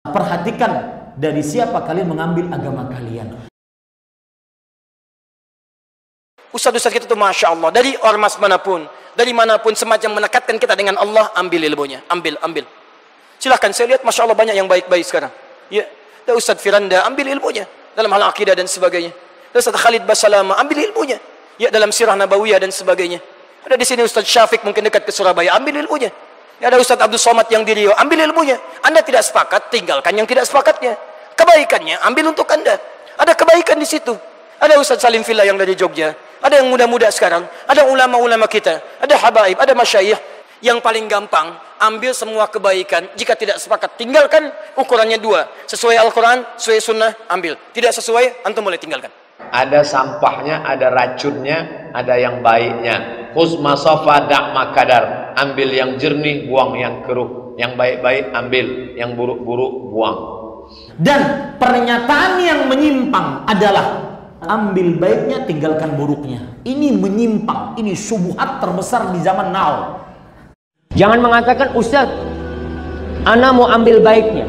Perhatikan dari siapa kalian mengambil agama kalian. Ustaz-ustaz kita tuh Masya Allah, dari ormas manapun, dari manapun, semacam menekatkan kita dengan Allah, ambil ilmunya, ambil. Silahkan, saya lihat Masya Allah banyak yang baik-baik sekarang. Ya, ada Ustaz Firanda, ambil ilmunya dalam hal akidah dan sebagainya. Ada Ustaz Khalid Basalama, ambil ilmunya. Ya, dalam sirah nabawiyah dan sebagainya. Ada di sini Ustaz Syafiq, mungkin dekat ke Surabaya, ambil ilmunya. Ya, ada Ustaz Abdul Somad yang di Riau, ambil ilmunya. Anda tidak sepakat, tinggalkan yang tidak sepakatnya. Kebaikannya ambil untuk Anda. Ada kebaikan di situ. Ada Ustaz Salim Fillah yang dari Jogja, ada yang muda-muda sekarang, ada ulama-ulama kita, ada habaib, ada masyayikh. Yang paling gampang, ambil semua kebaikan. Jika tidak sepakat, tinggalkan. Ukurannya dua, sesuai Al-Quran, sesuai Sunnah, ambil. Tidak sesuai, antum boleh tinggalkan. Ada sampahnya, ada racunnya, ada yang baiknya. Khuz masafa da' makadar. Ambil yang jernih, buang yang keruh. Yang baik-baik ambil, yang buruk-buruk buang. Dan pernyataan yang menyimpang adalah ambil baiknya, tinggalkan buruknya. Ini menyimpang, ini syubhat terbesar di zaman now. Jangan mengatakan, Ustaz, ana mau ambil baiknya.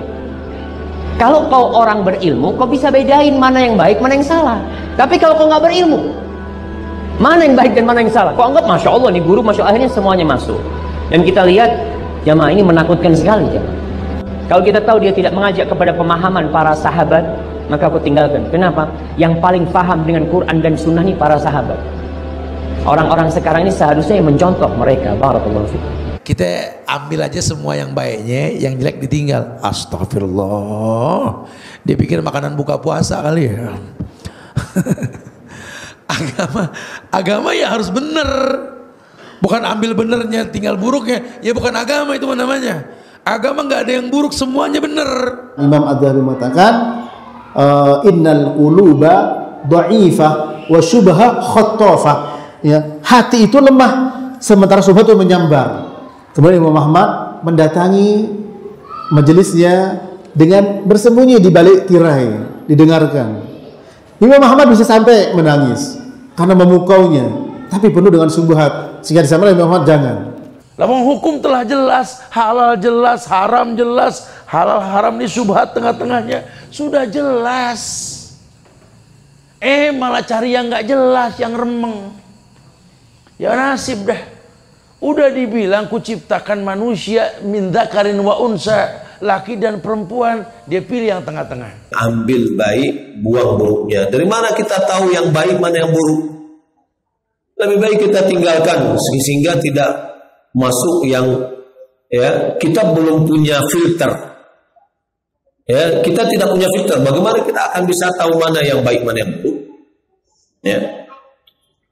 Kalau kau orang berilmu, kau bisa bedain mana yang baik, mana yang salah. Tapi kalau kau nggak berilmu, mana yang baik dan mana yang salah? Kau anggap Masya Allah nih guru, Masya Allah, akhirnya semuanya masuk. Dan kita lihat, jamaah ini menakutkan sekali, jamaah. Kalau kita tahu dia tidak mengajak kepada pemahaman para sahabat, maka aku tinggalkan. Kenapa? Yang paling paham dengan Quran dan Sunnah ini para sahabat. Orang-orang sekarang ini seharusnya yang mencontoh mereka. Barakallahu fikum. Kita ambil aja semua yang baiknya, yang jelek ditinggal. Astagfirullah. Dia pikir makanan buka puasa kali ya. Agama ya harus bener. Bukan ambil benernya, tinggal buruknya. Ya bukan agama itu namanya. Agama nggak ada yang buruk, semuanya bener. Imam Az-Zahabi mengatakan, innal quluba dha'ifah wa syubha khattafah. Ya, hati itu lemah sementara syubhat itu menyambar. Kemudian Imam Ahmad mendatangi majelisnya dengan bersembunyi di balik tirai, didengarkan. Imam Ahmad bisa sampai menangis karena memukaunya, tapi penuh dengan syubhat. Sehingga disamakan Imam Ahmad jangan. Lama hukum telah jelas, halal jelas, haram jelas, halal haram ini syubhat tengah-tengahnya sudah jelas. Malah cari yang nggak jelas, yang remeng. Ya nasib dah. Udah dibilang kuciptakan manusia min dzakarin wa unsa, laki dan perempuan, dia pilih yang tengah-tengah. Ambil baik, buang buruknya. Dari mana kita tahu yang baik mana yang buruk? Lebih baik kita tinggalkan sehingga tidak masuk yang kita belum punya filter. Ya, kita tidak punya filter. Bagaimana kita akan bisa tahu mana yang baik mana yang buruk? Ya.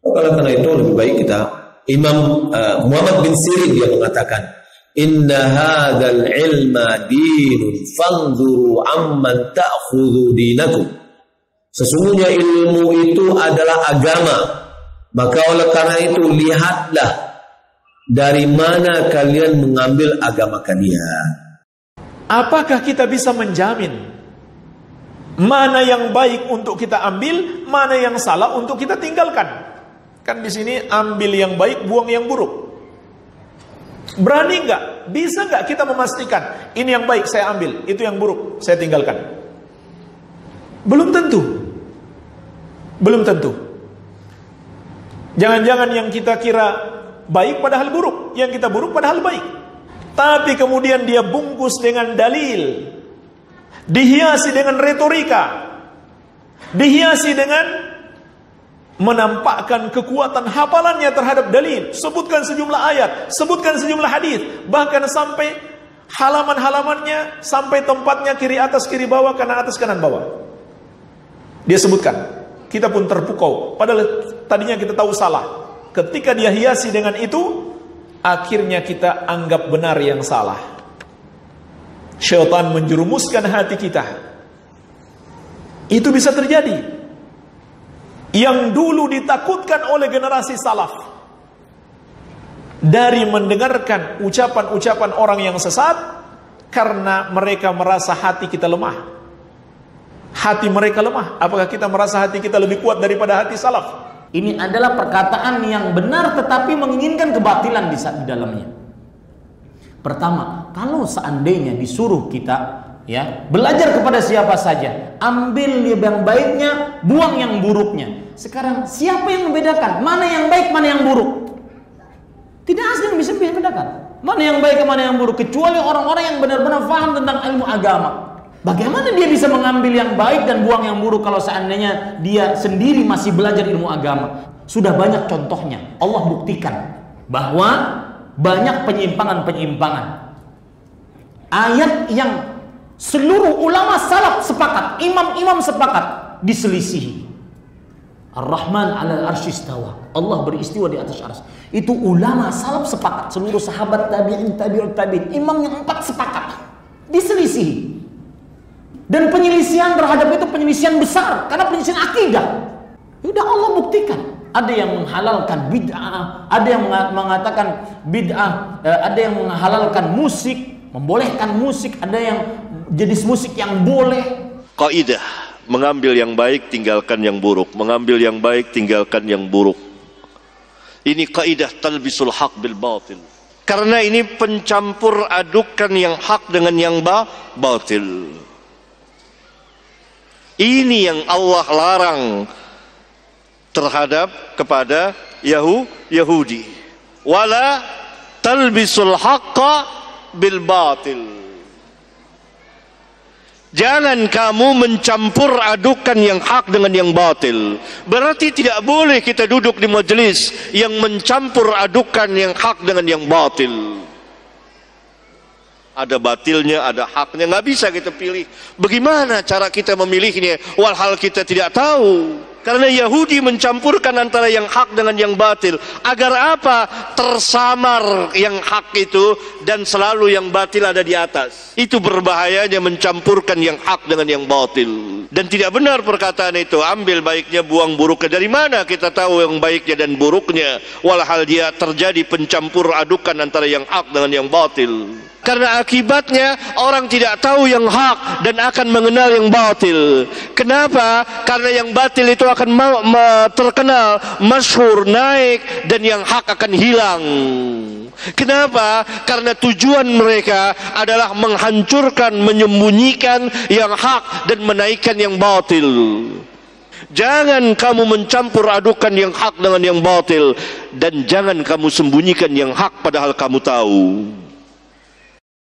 Oleh karena itu lebih baik kita. Imam Muhammad bin Sirin dia mengatakan, inna hadzal ilma dinun fanzuru amman ta'khudhu dinakum. Sesungguhnya ilmu itu adalah agama. Maka oleh karena itu lihatlah dari mana kalian mengambil agama kalian. Apakah kita bisa menjamin mana yang baik untuk kita ambil, mana yang salah untuk kita tinggalkan? Kan di sini ambil yang baik, buang yang buruk. Berani nggak? Bisa nggak kita memastikan ini yang baik saya ambil, itu yang buruk saya tinggalkan? Belum tentu. Belum tentu. Jangan-jangan yang kita kira baik padahal buruk, yang kita buruk padahal baik. Tapi kemudian dia bungkus dengan dalil, dihiasi dengan retorika, dihiasi dengan menampakkan kekuatan hafalannya terhadap dalil, sebutkan sejumlah ayat, sebutkan sejumlah hadis, bahkan sampai halaman-halamannya, sampai tempatnya kiri atas, kiri bawah, kanan atas, kanan bawah. Dia sebutkan. Kita pun terpukau, padahal tadinya kita tahu salah. Ketika dia hiasi dengan itu, akhirnya kita anggap benar yang salah. Syaitan menjerumuskan hati kita. Itu bisa terjadi. Yang dulu ditakutkan oleh generasi salaf dari mendengarkan ucapan-ucapan orang yang sesat karena mereka merasa hati kita lemah. Hati mereka lemah. Apakah kita merasa hati kita lebih kuat daripada hati salaf? Ini adalah perkataan yang benar tetapi menginginkan kebatilan di dalamnya. Pertama, kalau seandainya disuruh kita Ya, belajar kepada siapa saja, ambil yang baiknya, buang yang buruknya. Sekarang siapa yang membedakan mana yang baik, mana yang buruk? Tidak ada yang bisa membedakan mana yang baik, mana yang buruk, kecuali orang-orang yang benar-benar paham tentang ilmu agama. Bagaimana dia bisa mengambil yang baik dan buang yang buruk kalau seandainya dia sendiri masih belajar ilmu agama? Sudah banyak contohnya. Allah buktikan bahwa banyak penyimpangan-penyimpangan. Ayat yang seluruh ulama salaf sepakat, imam-imam sepakat, diselisihi. Ar-Rahman 'alal arsy istawa. Allah beristiwa di atas arsy. Itu ulama salaf sepakat, seluruh sahabat, tabi'in, tabi'ut tabi'in, imam yang 4 sepakat. Diselisihi. Dan penyelisihan terhadap itu penyelisihan besar karena penyelisihan akidah. Sudah Allah buktikan. Ada yang menghalalkan bid'ah, ada yang mengatakan bid'ah, ada yang menghalalkan musik, membolehkan musik, ada yang jenis musik yang boleh. Kaidah, mengambil yang baik, tinggalkan yang buruk. Mengambil yang baik, tinggalkan yang buruk. Ini kaidah talbisul haq bil batil. Karena ini pencampur adukan yang hak dengan yang batil. Ini yang Allah larang terhadap kepada Yahudi. Wala talbisul haqqa bil batil. Jangan kamu mencampur adukan yang hak dengan yang batil. Berarti tidak boleh kita duduk di majelis yang mencampur adukan yang hak dengan yang batil. Ada batilnya, ada haknya, nggak bisa kita pilih. Bagaimana cara kita memilihnya? Walhal kita tidak tahu. Karena Yahudi mencampurkan antara yang hak dengan yang batil. Agar apa? Tersamar yang hak itu dan selalu yang batil ada di atas. Itu berbahayanya mencampurkan yang hak dengan yang batil. Dan tidak benar perkataan itu. Ambil baiknya, buang buruknya. Dari mana kita tahu yang baiknya dan buruknya? Walhal dia terjadi pencampur adukan antara yang hak dengan yang batil. Karena akibatnya orang tidak tahu yang hak dan akan mengenal yang batil. Kenapa? Karena yang batil itu akan terkenal, masyhur, naik, dan yang hak akan hilang. Kenapa? Karena tujuan mereka adalah menghancurkan, menyembunyikan yang hak dan menaikkan yang batil. Jangan kamu mencampur adukan yang hak dengan yang batil, dan jangan kamu sembunyikan yang hak padahal kamu tahu.